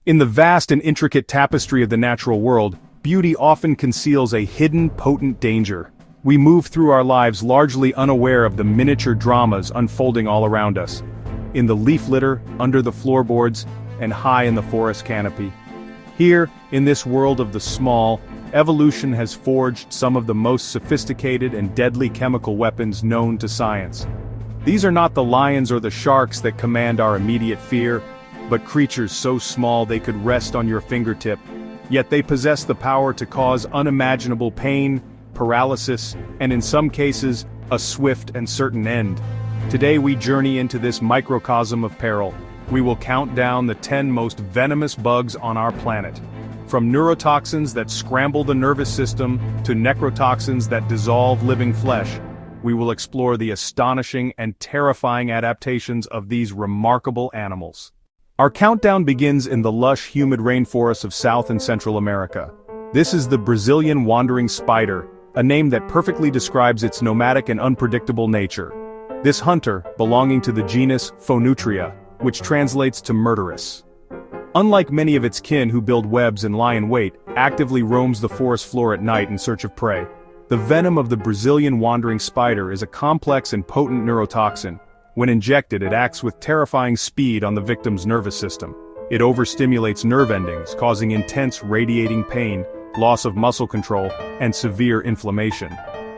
In the vast and intricate tapestry of the natural world, beauty often conceals a hidden, potent danger. We move through our lives largely unaware of the miniature dramas unfolding all around us. In the leaf litter, under the floorboards, and high in the forest canopy. Here, in this world of the small, evolution has forged some of the most sophisticated and deadly chemical weapons known to science. These are not the lions or the sharks that command our immediate fear, but creatures so small they could rest on your fingertip, yet they possess the power to cause unimaginable pain, paralysis, and in some cases, a swift and certain end. Today we journey into this microcosm of peril. We will count down the 10 most venomous bugs on our planet. From neurotoxins that scramble the nervous system to necrotoxins that dissolve living flesh, we will explore the astonishing and terrifying adaptations of these remarkable animals. Our countdown begins in the lush, humid rainforests of South and Central America. This is the Brazilian wandering spider, a name that perfectly describes its nomadic and unpredictable nature. This hunter, belonging to the genus Phonutria, which translates to murderous. Unlike many of its kin who build webs and lie in wait, actively roams the forest floor at night in search of prey. The venom of the Brazilian wandering spider is a complex and potent neurotoxin. When injected, it acts with terrifying speed on the victim's nervous system. It overstimulates nerve endings, causing intense radiating pain, loss of muscle control, and severe inflammation.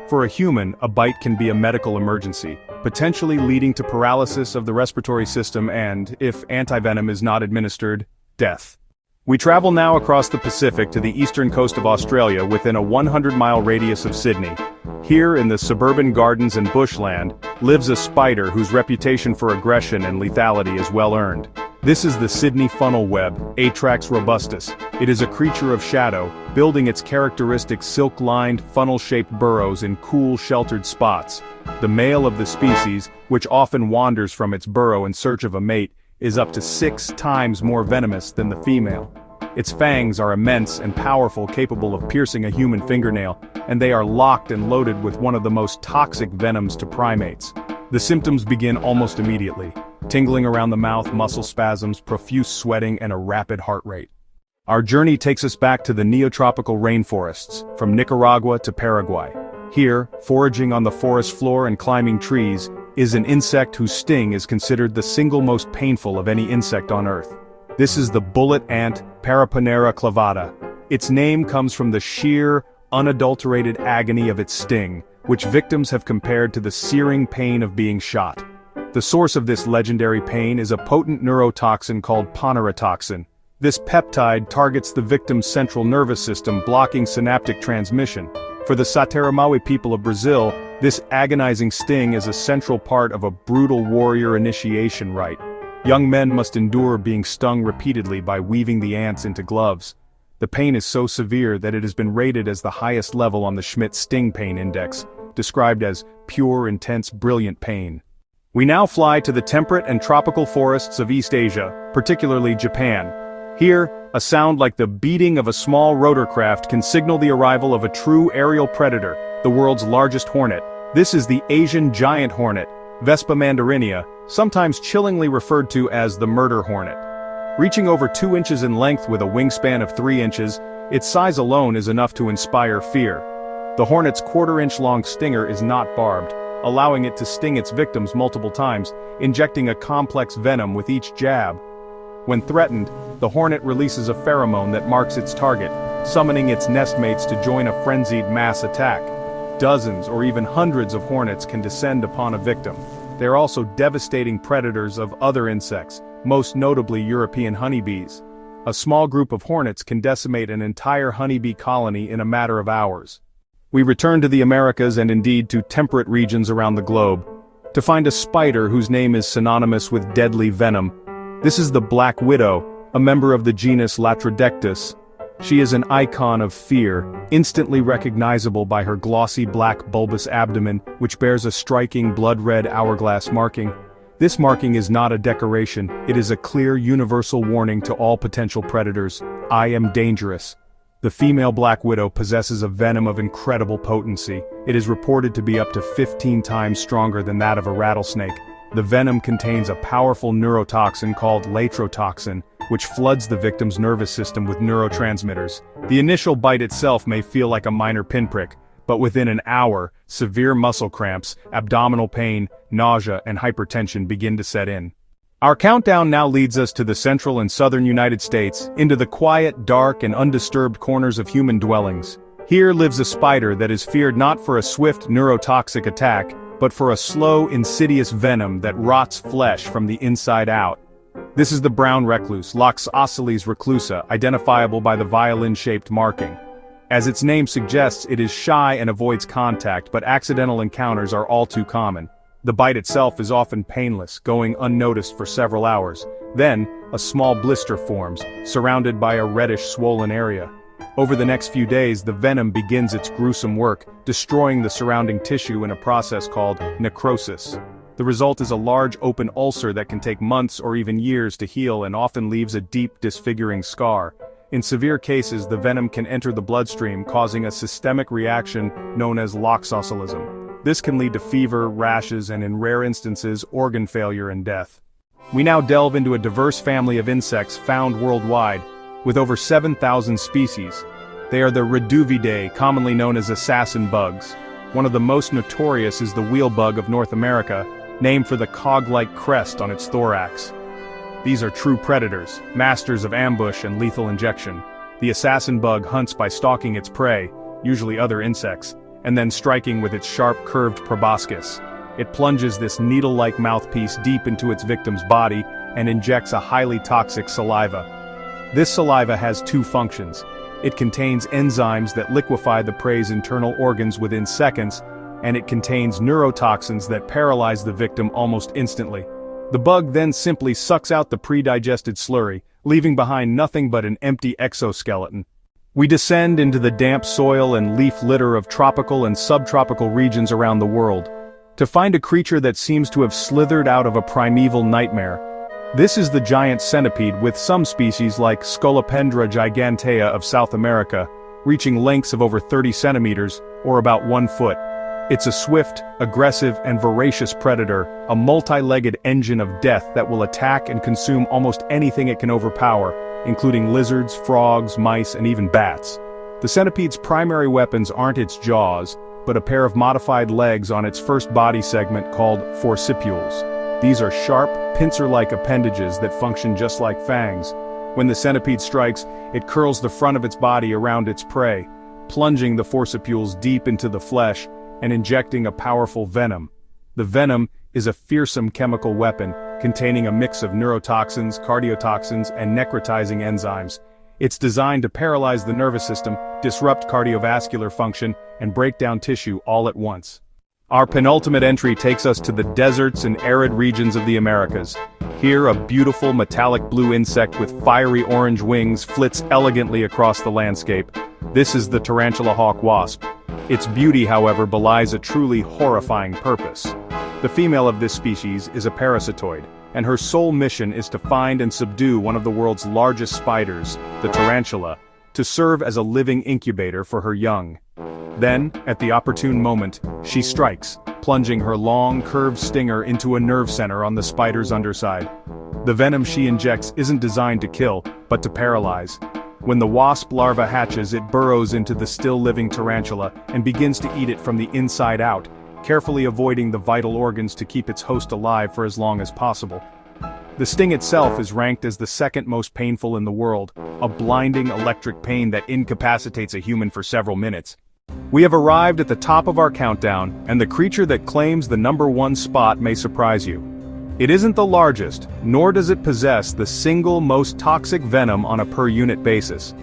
For a human, a bite can be a medical emergency, potentially leading to paralysis of the respiratory system and, if antivenom is not administered, death. We travel now across the Pacific to the eastern coast of Australia within a 100-mile radius of Sydney. Here, in the suburban gardens and bushland, lives a spider whose reputation for aggression and lethality is well earned. This is the Sydney funnel web, Atrax robustus. It is a creature of shadow, building its characteristic silk-lined, funnel-shaped burrows in cool, sheltered spots. The male of the species, which often wanders from its burrow in search of a mate, is up to 6 times more venomous than the female. Its fangs are immense and powerful, capable of piercing a human fingernail, and they are locked and loaded with one of the most toxic venoms to primates. The symptoms begin almost immediately. Tingling around the mouth, muscle spasms, profuse sweating, and a rapid heart rate. Our journey takes us back to the neotropical rainforests, from Nicaragua to Paraguay. Here, foraging on the forest floor and climbing trees, is an insect whose sting is considered the single most painful of any insect on Earth. This is the bullet ant, Paraponera clavata. Its name comes from the sheer, unadulterated agony of its sting, which victims have compared to the searing pain of being shot. The source of this legendary pain is a potent neurotoxin called ponerotoxin. This peptide targets the victim's central nervous system, blocking synaptic transmission. For the Sateramawe people of Brazil, this agonizing sting is a central part of a brutal warrior initiation rite. Young men must endure being stung repeatedly by weaving the ants into gloves. The pain is so severe that it has been rated as the highest level on the Schmidt Sting Pain Index, described as pure, intense, brilliant pain. We now fly to the temperate and tropical forests of East Asia, particularly Japan. Here, a sound like the beating of a small rotorcraft can signal the arrival of a true aerial predator, the world's largest hornet. This is the Asian giant hornet, Vespa mandarinia, sometimes chillingly referred to as the murder hornet. Reaching over 2 inches in length with a wingspan of 3 inches, its size alone is enough to inspire fear. The hornet's quarter-inch-long stinger is not barbed, allowing it to sting its victims multiple times, injecting a complex venom with each jab. When threatened, the hornet releases a pheromone that marks its target, summoning its nestmates to join a frenzied mass attack. Dozens or even hundreds of hornets can descend upon a victim. They are also devastating predators of other insects, most notably European honeybees. A small group of hornets can decimate an entire honeybee colony in a matter of hours. We return to the Americas and indeed to temperate regions around the globe, to find a spider whose name is synonymous with deadly venom. This is the black widow, a member of the genus Latrodectus. She is an icon of fear, instantly recognizable by her glossy black bulbous abdomen, which bears a striking blood-red hourglass marking. This marking is not a decoration, it is a clear universal warning to all potential predators. I am dangerous. The female black widow possesses a venom of incredible potency. It is reported to be up to 15 times stronger than that of a rattlesnake. The venom contains a powerful neurotoxin called latrotoxin, which floods the victim's nervous system with neurotransmitters. The initial bite itself may feel like a minor pinprick, but within an hour, severe muscle cramps, abdominal pain, nausea, and hypertension begin to set in. Our countdown now leads us to the central and southern United States, into the quiet, dark, and undisturbed corners of human dwellings. Here lives a spider that is feared not for a swift neurotoxic attack, but for a slow, insidious venom that rots flesh from the inside out. This is the brown recluse, Loxosceles reclusa, identifiable by the violin-shaped marking. As its name suggests, it is shy and avoids contact, but accidental encounters are all too common. The bite itself is often painless, going unnoticed for several hours. Then, a small blister forms, surrounded by a reddish swollen area. Over the next few days, the venom begins its gruesome work, destroying the surrounding tissue in a process called necrosis. The result is a large open ulcer that can take months or even years to heal and often leaves a deep, disfiguring scar. In severe cases, the venom can enter the bloodstream, causing a systemic reaction known as loxoscelism. This can lead to fever, rashes, and in rare instances, organ failure and death. We now delve into a diverse family of insects found worldwide, with over 7,000 species. They are the Reduvidae, commonly known as assassin bugs. One of the most notorious is the wheel bug of North America, named for the cog-like crest on its thorax. These are true predators, masters of ambush and lethal injection. The assassin bug hunts by stalking its prey, usually other insects, and then striking with its sharp curved proboscis. It plunges this needle-like mouthpiece deep into its victim's body and injects a highly toxic saliva. This saliva has two functions. It contains enzymes that liquefy the prey's internal organs within seconds, and it contains neurotoxins that paralyze the victim almost instantly. The bug then simply sucks out the pre-digested slurry, leaving behind nothing but an empty exoskeleton. We descend into the damp soil and leaf litter of tropical and subtropical regions around the world, to find a creature that seems to have slithered out of a primeval nightmare. This is the giant centipede, with some species like Scolopendra gigantea of South America, reaching lengths of over 30 centimeters, or about 1 foot. It's a swift, aggressive, and voracious predator, a multi-legged engine of death that will attack and consume almost anything it can overpower, including lizards, frogs, mice, and even bats. The centipede's primary weapons aren't its jaws, but a pair of modified legs on its first body segment called forcipules. These are sharp, pincer-like appendages that function just like fangs. When the centipede strikes, it curls the front of its body around its prey, plunging the forcipules deep into the flesh and injecting a powerful venom. The venom is a fearsome chemical weapon, containing a mix of neurotoxins, cardiotoxins, and necrotizing enzymes. It's designed to paralyze the nervous system, disrupt cardiovascular function, and break down tissue all at once. Our penultimate entry takes us to the deserts and arid regions of the Americas. Here, a beautiful metallic blue insect with fiery orange wings flits elegantly across the landscape. This is the tarantula hawk wasp. Its beauty, however, belies a truly horrifying purpose. The female of this species is a parasitoid, and her sole mission is to find and subdue one of the world's largest spiders, the tarantula, to serve as a living incubator for her young. Then, at the opportune moment, she strikes, plunging her long, curved stinger into a nerve center on the spider's underside. The venom she injects isn't designed to kill, but to paralyze. When the wasp larva hatches, it burrows into the still-living tarantula and begins to eat it from the inside out, carefully avoiding the vital organs to keep its host alive for as long as possible. The sting itself is ranked as the second most painful in the world, a blinding electric pain that incapacitates a human for several minutes. We have arrived at the top of our countdown, and the creature that claims the #1 spot may surprise you. It isn't the largest, nor does it possess the single most toxic venom on a per-unit basis.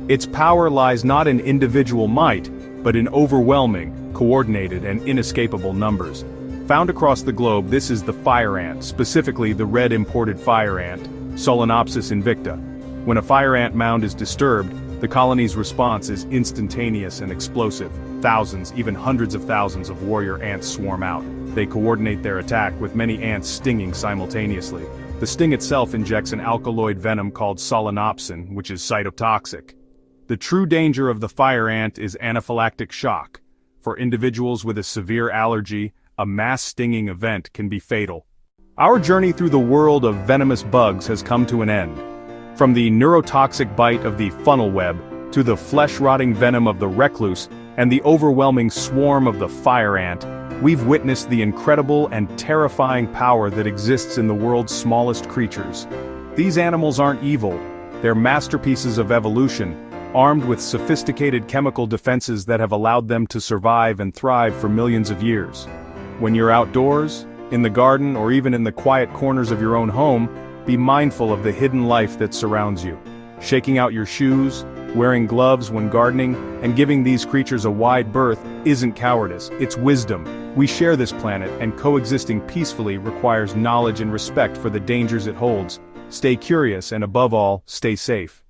Its power lies not in individual might, but in overwhelming, coordinated, and inescapable numbers. Found across the globe, this is the fire ant, specifically the red imported fire ant, Solenopsis invicta. When a fire ant mound is disturbed, the colony's response is instantaneous and explosive. Thousands, even hundreds of thousands of warrior ants swarm out. They coordinate their attack, with many ants stinging simultaneously. The sting itself injects an alkaloid venom called solenopsin, which is cytotoxic. The true danger of the fire ant is anaphylactic shock. For individuals with a severe allergy, a mass stinging event can be fatal. Our journey through the world of venomous bugs has come to an end. From the neurotoxic bite of the funnel web, to the flesh-rotting venom of the recluse, and the overwhelming swarm of the fire ant, we've witnessed the incredible and terrifying power that exists in the world's smallest creatures. These animals aren't evil, they're masterpieces of evolution, armed with sophisticated chemical defenses that have allowed them to survive and thrive for millions of years. When you're outdoors, in the garden, or even in the quiet corners of your own home, be mindful of the hidden life that surrounds you. Shaking out your shoes, wearing gloves when gardening, and giving these creatures a wide berth isn't cowardice, it's wisdom. We share this planet, and coexisting peacefully requires knowledge and respect for the dangers it holds. Stay curious and above all, stay safe.